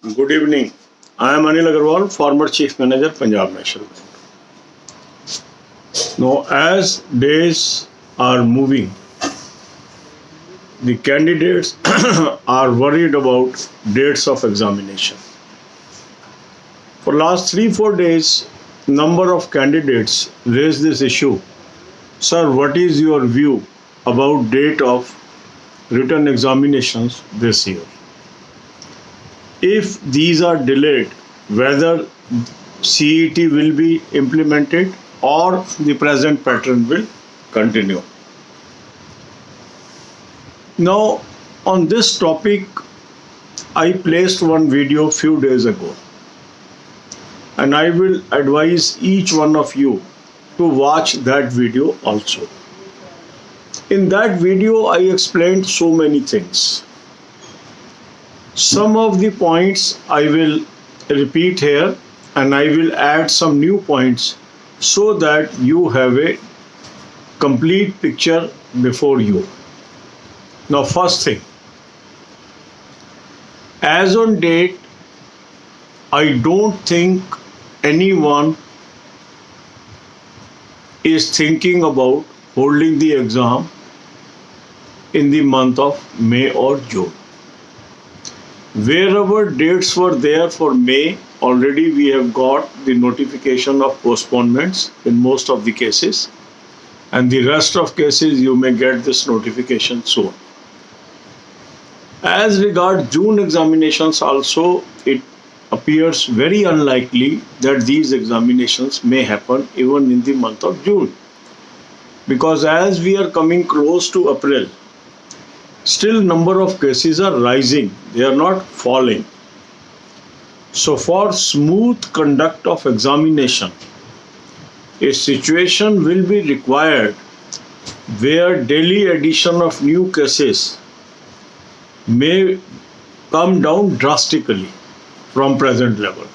Good evening. I am Anil Agarwal, former Chief Manager, Punjab National Bank. Now, as days are moving, the candidates are worried about dates of examination. For last 3-4 days, number of candidates raised this issue. Sir, what is your view about date of written examinations this year? If these are delayed, whether CET will be implemented or the present pattern will continue. Now, on this topic, I placed one video few days ago, and I will advise each one of you to watch that video also. In that video, I explained so many things. Some of the points I will repeat here, and I will add some new points so that you have a complete picture before you. Now, first thing, as on date, I don't think anyone is thinking about holding the exam in the month of May or June. Wherever dates were there for May, already we have got the notification of postponements in most of the cases, and the rest of cases you may get this notification soon. As regard June examinations also, it appears very unlikely that these examinations may happen even in the month of June, because as we are coming close to April, still number of cases are rising, they are not falling. So for smooth conduct of examination, a situation will be required where daily addition of new cases may come down drastically from present level.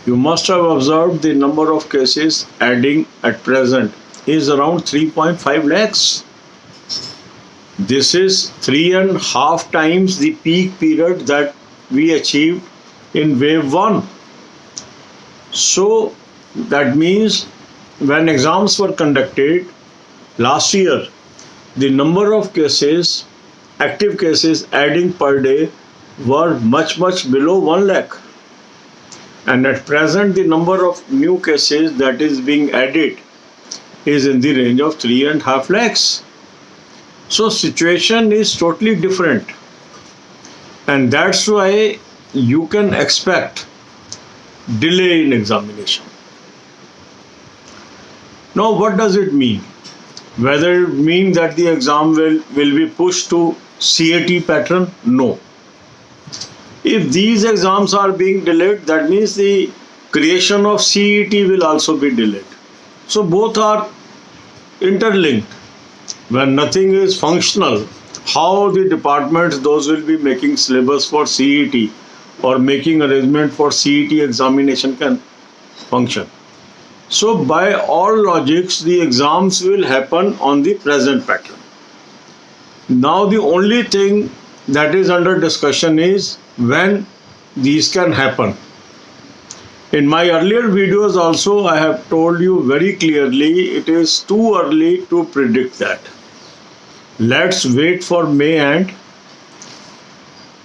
You must have observed the number of cases adding at present is around 3.5 lakhs. This is 3.5 times the peak period that we achieved in wave 1. So that means when exams were conducted last year, the number of cases, active cases adding per day were much below 1 lakh. And at present, the number of new cases that is being added is in the range of 3.5 lakhs. So situation is totally different, and that's why you can expect delay in examination. Now, what does it mean? Whether it means that the exam will be pushed to CAT pattern? No. If these exams are being delayed, that means the creation of CET will also be delayed. So both are interlinked. When nothing is functional, how the departments, those will be making syllabus for CET or making arrangement for CET examination can function. So by all logics, the exams will happen on the present pattern. Now the only thing that is under discussion is when these can happen. In my earlier videos also, I have told you very clearly it is too early to predict that. Let's wait for May end.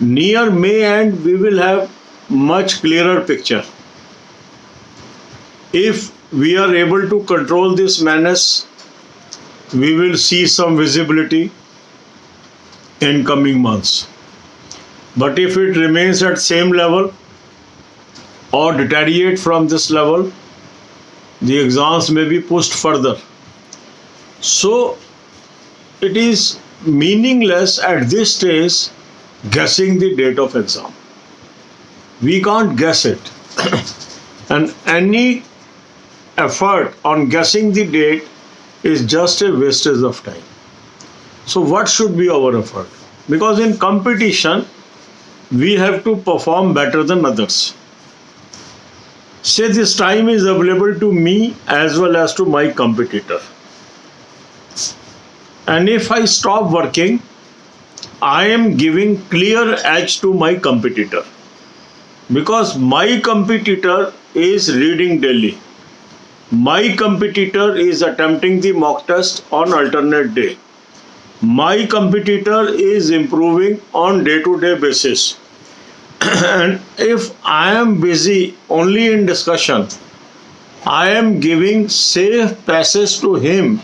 Near May end, we will have much clearer picture. If we are able to control this menace, we will see some visibility in coming months. But if it remains at same level or deteriorate from this level, the exams may be pushed further. So it is meaningless at this stage guessing the date of exam. We can't guess it. And any effort on guessing the date is just a wastage of time. So what should be our effort? Because in competition, we have to perform better than others. Say this time is available to me as well as to my competitor. And if I stop working, I am giving clear edge to my competitor. because my competitor is reading daily. My competitor is attempting the mock test on alternate day. My competitor is improving on day-to-day basis. And if I am busy only in discussion, I am giving safe passage to him.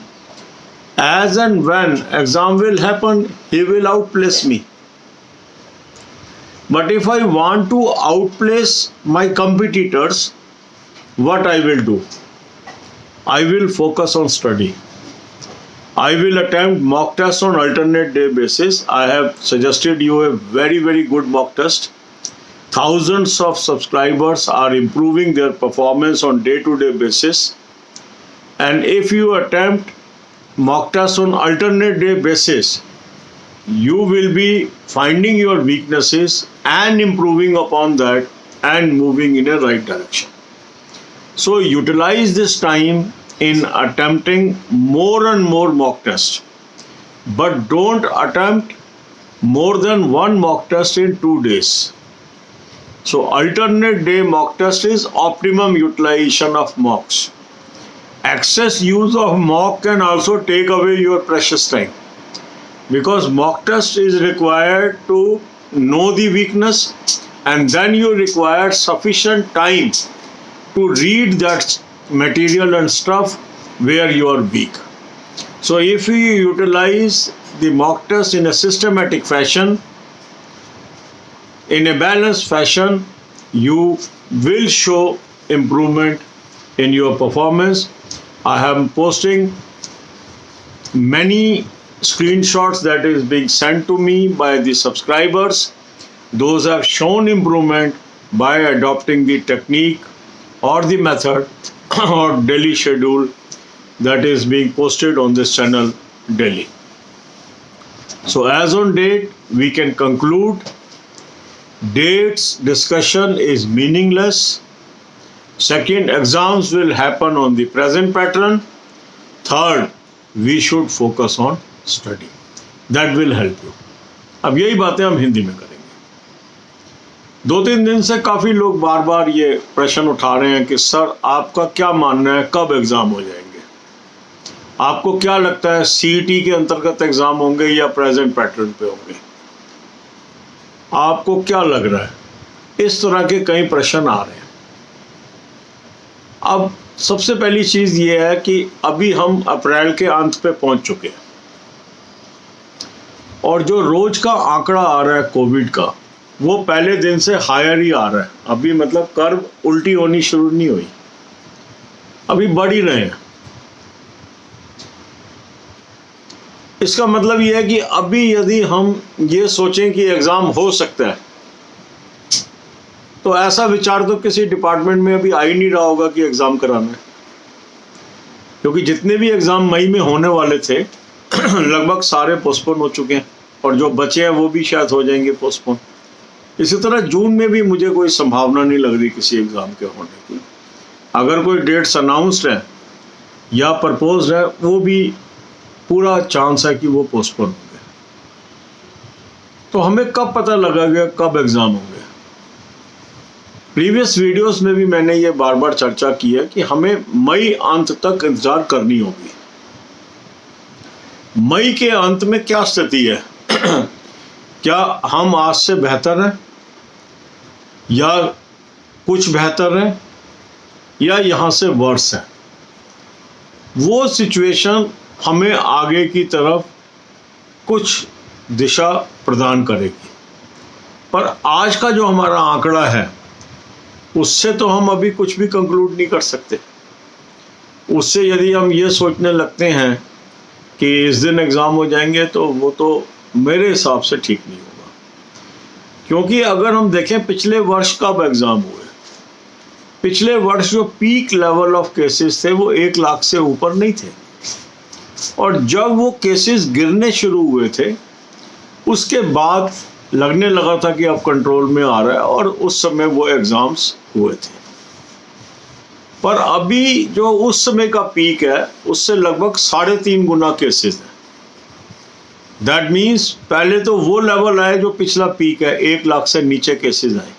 As and when exam will happen, he will outplace me. But if I want to outplace my competitors, what I will do? I will focus on study. I will attempt mock tests on alternate day basis. I have suggested you a very good mock test. Thousands of subscribers are improving their performance on day-to-day basis. And if you attempt mock tests on alternate day basis, you will be finding your weaknesses and improving upon that and moving in a right direction. So utilize this time in attempting more and more mock tests, but don't attempt more than one mock test in 2 days. So alternate day mock test is optimum utilization of mocks. Excess use of mock can also take away your precious time, because mock test is required to know the weakness, and then you require sufficient time to read that material and stuff where you are weak. So if you utilize the mock test in a systematic fashion, in a balanced fashion, you will show improvement in your performance. I am posting many screenshots that is being sent to me by the subscribers. Those have shown improvement by adopting the technique or the method or daily schedule that is being posted on this channel daily. So as on date, we can conclude dates discussion is meaningless. Second, exams will happen on the present pattern. Third, we should focus on study. That will help you. अब यही बातें हम हिंदी में करेंगे. 2-3 दिन से काफ़ी लोग बार बार ये प्रश्न उठा रहे हैं कि सर आपका क्या मानना है, कब एग्ज़ाम हो जाएंगे? आपको क्या लगता है सीईटी के अंतर्गत एग्ज़ाम होंगे या प्रेजेंट पैटर्न पे होंगे? आपको क्या लग रहा है? इस तरह के कई प्रश्न आ रहे हैं. अब सबसे पहली चीज़ ये है कि अभी हम अप्रैल के अंत पे पहुंच चुके हैं, और जो रोज का आंकड़ा आ रहा है कोविड का, वो पहले दिन से हायर ही आ रहा है. अभी मतलब कर्व उल्टी होनी शुरू नहीं हुई, अभी बढ़ ही रहे हैं. इसका मतलब ये है कि अभी यदि हम ये सोचें कि एग्ज़ाम हो सकता है, तो ऐसा विचार तो किसी डिपार्टमेंट में अभी आ ही नहीं रहा होगा कि एग्ज़ाम कराना है, क्योंकि जितने भी एग्ज़ाम मई में होने वाले थे लगभग सारे पोस्टपोन हो चुके हैं, और जो बचे हैं वो भी शायद हो जाएंगे पोस्टपोन. इसी तरह जून में भी मुझे कोई संभावना नहीं लग रही किसी एग्ज़ाम के होने की. अगर कोई डेट्स अनाउंस्ड है या प्रपोज्ड है, वो भी पूरा चांस है कि वो पोस्टपोन होंगे. तो हमें कब पता लगेगा कब एग्ज़ाम होंगे? प्रीवियस वीडियोस में भी मैंने ये बार बार चर्चा की है कि हमें मई अंत तक इंतज़ार करनी होगी. मई के अंत में क्या स्थिति है? क्या हम आज से बेहतर हैं, या कुछ बेहतर हैं, या यहाँ से वर्स है? वो सिचुएशन हमें आगे की तरफ कुछ दिशा प्रदान करेगी. पर आज का जो हमारा आंकड़ा है, उससे तो हम अभी कुछ भी कंक्लूड नहीं कर सकते. उससे यदि हम ये सोचने लगते हैं कि इस दिन एग्ज़ाम हो जाएंगे, तो वो तो मेरे हिसाब से ठीक नहीं होगा. क्योंकि अगर हम देखें पिछले वर्ष कब एग्ज़ाम हुए, पिछले वर्ष जो पीक लेवल ऑफ केसेस थे वो 1 लाख से ऊपर नहीं थे, और जब वो केसेस गिरने शुरू हुए थे उसके बाद लगने लगा था कि अब कंट्रोल में आ रहा है, और उस समय वो एग्ज़ाम्स हुए थे. पर अभी जो उस समय का पीक है उससे लगभग 3.5 गुना केसेस हैं. दैट मीन्स पहले तो वो लेवल आए जो पिछला पीक है, 1 लाख से नीचे केसेस आए.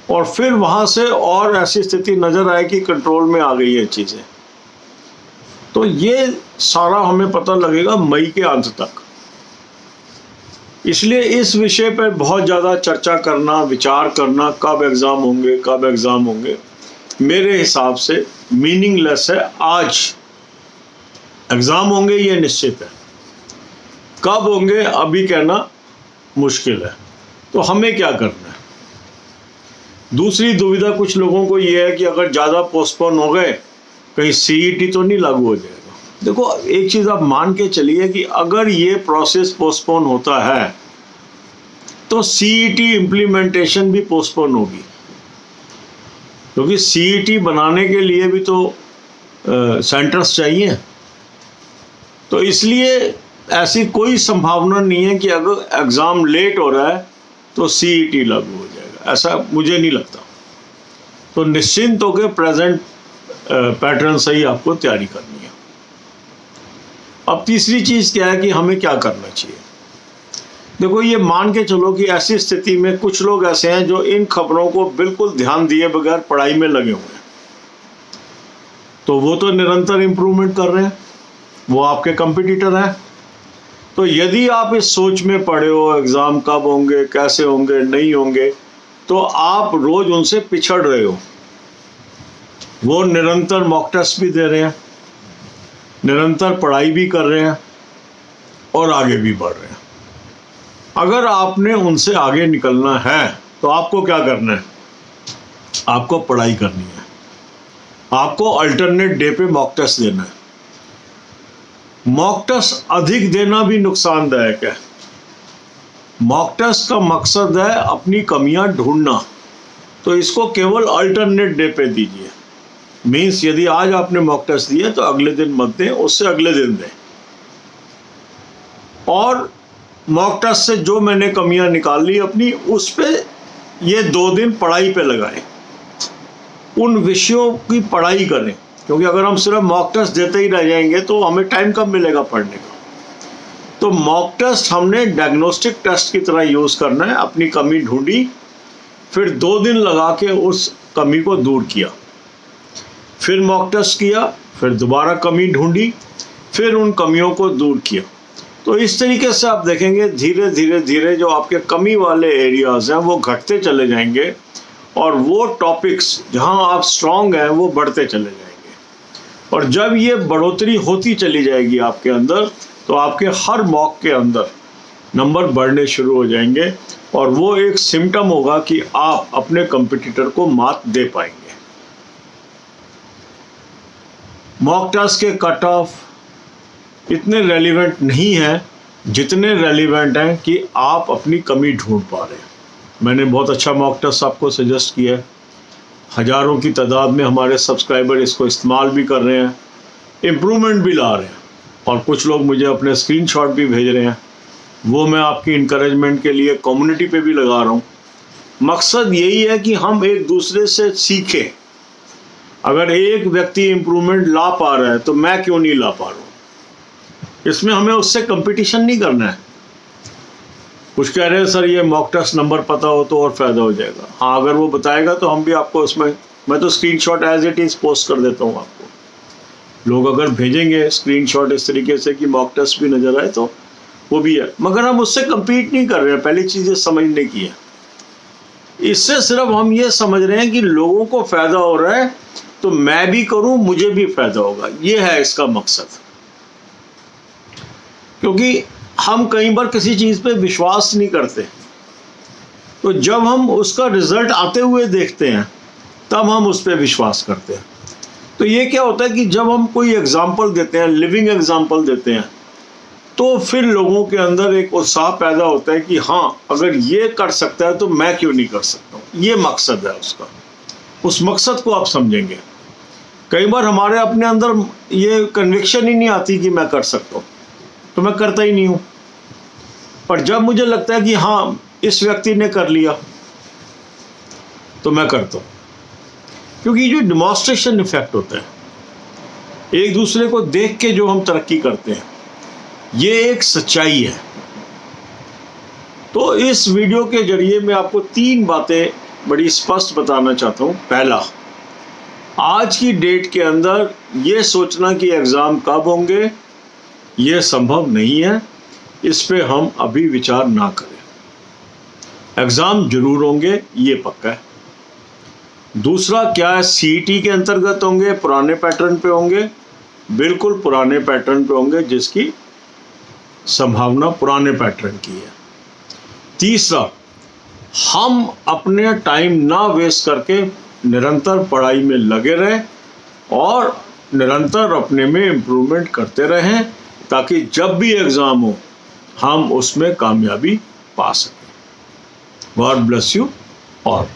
और फिर वहाँ से और ऐसी स्थिति नज़र आए कि कंट्रोल में आ गई है चीज़ें। तो ये सारा हमें पता लगेगा मई के अंत तक। इसलिए इस विषय पर बहुत ज़्यादा चर्चा करना, विचार करना, कब एग्ज़ाम होंगे, मेरे हिसाब से मीनिंगलेस है। आज एग्ज़ाम होंगे ये निश्चित है, कब होंगे अभी कहना मुश्किल है। तो हमें क्या करना है? दूसरी दुविधा कुछ लोगों को ये है कि अगर ज़्यादा पोस्टपोन हो गए कहीं CET तो नहीं लागू हो जाएगा। देखो, एक चीज़ आप मान के चलिए कि अगर ये प्रोसेस पोस्टपोन होता है तो CET इम्प्लीमेंटेशन भी पोस्टपोन होगी, क्योंकि CET बनाने के लिए भी तो सेंटर्स चाहिए। तो इसलिए ऐसी कोई संभावना नहीं है कि अगर एग्ज़ाम लेट हो रहा है तो CET लागू हो जाएगा, ऐसा मुझे नहीं लगता। तो निश्चिंत होकर प्रेजेंट पैटर्न से ही आपको तैयारी करनी है। अब तीसरी चीज़ क्या है कि हमें क्या करना चाहिए। देखो, ये मान के चलो कि ऐसी स्थिति में कुछ लोग ऐसे हैं जो इन खबरों को बिल्कुल ध्यान दिए बगैर पढ़ाई में लगे हुए हैं, तो वो तो निरंतर इम्प्रूवमेंट कर रहे हैं, वो आपके कंपटीटर हैं। तो यदि आप इस सोच में पड़े हो एग्ज़ाम कब होंगे, कैसे होंगे, नहीं होंगे, तो आप रोज़ उनसे पिछड़ रहे हो। वो निरंतर मॉक टेस्ट भी दे रहे हैं, निरंतर पढ़ाई भी कर रहे हैं और आगे भी बढ़ रहे हैं। अगर आपने उनसे आगे निकलना है तो आपको क्या करना है? आपको पढ़ाई करनी है, आपको अल्टरनेट डे पे मॉक टेस्ट देना है। मॉक टेस्ट अधिक देना भी नुकसानदायक है। मॉक टेस्ट का मकसद है अपनी कमियां ढूंढना, तो इसको केवल अल्टरनेट डे पे दीजिए। मीन्स यदि आज आपने मॉक टेस्ट दिए तो अगले दिन मत दें, उससे अगले दिन दें। और मॉक टेस्ट से जो मैंने कमियां निकाल ली अपनी, उस पे ये 2 दिन पढ़ाई पे लगाएं, उन विषयों की पढ़ाई करें। क्योंकि अगर हम सिर्फ मॉक टेस्ट देते ही रह जाएंगे तो हमें टाइम कब मिलेगा पढ़ने का। तो मॉक टेस्ट हमने डायग्नोस्टिक टेस्ट की तरह यूज़ करना है। अपनी कमी ढूंढी, फिर 2 दिन लगा के उस कमी को दूर किया, फिर मॉक टेस्ट किया, फिर दोबारा कमी ढूंढी, फिर उन कमियों को दूर किया। तो इस तरीके से आप देखेंगे धीरे धीरे धीरे जो आपके कमी वाले एरियाज़ हैं वो घटते चले जाएंगे, और वो टॉपिक्स जहां आप स्ट्रांग हैं वो बढ़ते चले जाएंगे। और जब ये बढ़ोतरी होती चली जाएगी आपके अंदर, तो आपके हर मॉक के अंदर नंबर बढ़ने शुरू हो जाएंगे, और वो एक सिम्टम होगा कि आप अपने कंपटीटर को मात दे पाएंगे। मॉक टेस्ट के कट ऑफ इतने रेलिवेंट नहीं हैं जितने रेलिवेंट हैं कि आप अपनी कमी ढूंढ पा रहे हैं। मैंने बहुत अच्छा मॉक टेस्ट आपको सजेस्ट किया है, हज़ारों की तादाद में हमारे सब्सक्राइबर इसको इस्तेमाल भी कर रहे हैं, इम्प्रूवमेंट भी ला रहे हैं, और कुछ लोग मुझे अपने स्क्रीनशॉट भी भेज रहे हैं। वो मैं आपकी इनकरेजमेंट के लिए कम्युनिटी पे भी लगा रहा हूँ। मकसद यही है कि हम एक दूसरे से सीखें। अगर एक व्यक्ति इम्प्रूवमेंट ला पा रहा है तो मैं क्यों नहीं ला पा रहा हूँ? इसमें हमें उससे कंपटीशन नहीं करना है। कुछ कह रहे हैं सर ये मॉक टेस्ट नंबर पता हो तो और फ़ायदा हो जाएगा। हाँ, अगर वो बताएगा तो हम भी आपको उसमें, मैं तो screenshot as it is post कर देता हूँ आपको। लोग अगर भेजेंगे स्क्रीनशॉट इस तरीके से कि मॉक टेस्ट भी नज़र आए तो वो भी है, मगर हम उससे कम्पीट नहीं कर रहे हैं। पहली चीज़ ये समझने की है। इससे सिर्फ हम ये समझ रहे हैं कि लोगों को फ़ायदा हो रहा है तो मैं भी करूं, मुझे भी फ़ायदा होगा। ये है इसका मकसद। क्योंकि हम कई बार किसी चीज़ पे विश्वास नहीं करते, तो जब हम उसका रिज़ल्ट आते हुए देखते हैं तब हम उस पर विश्वास करते हैं। तो ये क्या होता है कि जब हम कोई एग्ज़ाम्पल देते हैं, लिविंग एग्ज़ाम्पल देते हैं, तो फिर लोगों के अंदर एक उत्साह पैदा होता है कि हाँ, अगर ये कर सकता है तो मैं क्यों नहीं कर सकता हूँ। ये मकसद है उसका। उस मकसद को आप समझेंगे। कई बार हमारे अपने अंदर ये कन्विक्शन ही नहीं आती कि मैं कर सकता हूँ, तो मैं करता ही नहीं हूँ। पर जब मुझे लगता है कि हाँ, इस व्यक्ति ने कर लिया, तो मैं करता हूँ। क्योंकि जो डिमॉन्स्ट्रेशन इफेक्ट होता है, एक दूसरे को देख के जो हम तरक्की करते हैं, ये एक सच्चाई है। तो इस वीडियो के जरिए मैं आपको 3 बातें बड़ी स्पष्ट बताना चाहता हूँ। पहला, आज की डेट के अंदर ये सोचना कि एग्ज़ाम कब होंगे ये संभव नहीं है, इस पे हम अभी विचार ना करें। एग्ज़ाम जरूर होंगे, ये पक्का है। दूसरा क्या है, सीईटी के अंतर्गत होंगे, पुराने पैटर्न पे होंगे, बिल्कुल पुराने पैटर्न पे होंगे, जिसकी संभावना पुराने पैटर्न की है। तीसरा, हम अपने टाइम ना वेस्ट करके निरंतर पढ़ाई में लगे रहें और निरंतर अपने में इम्प्रूवमेंट करते रहें, ताकि जब भी एग्ज़ाम हो हम उसमें कामयाबी पा सकें। God bless you all.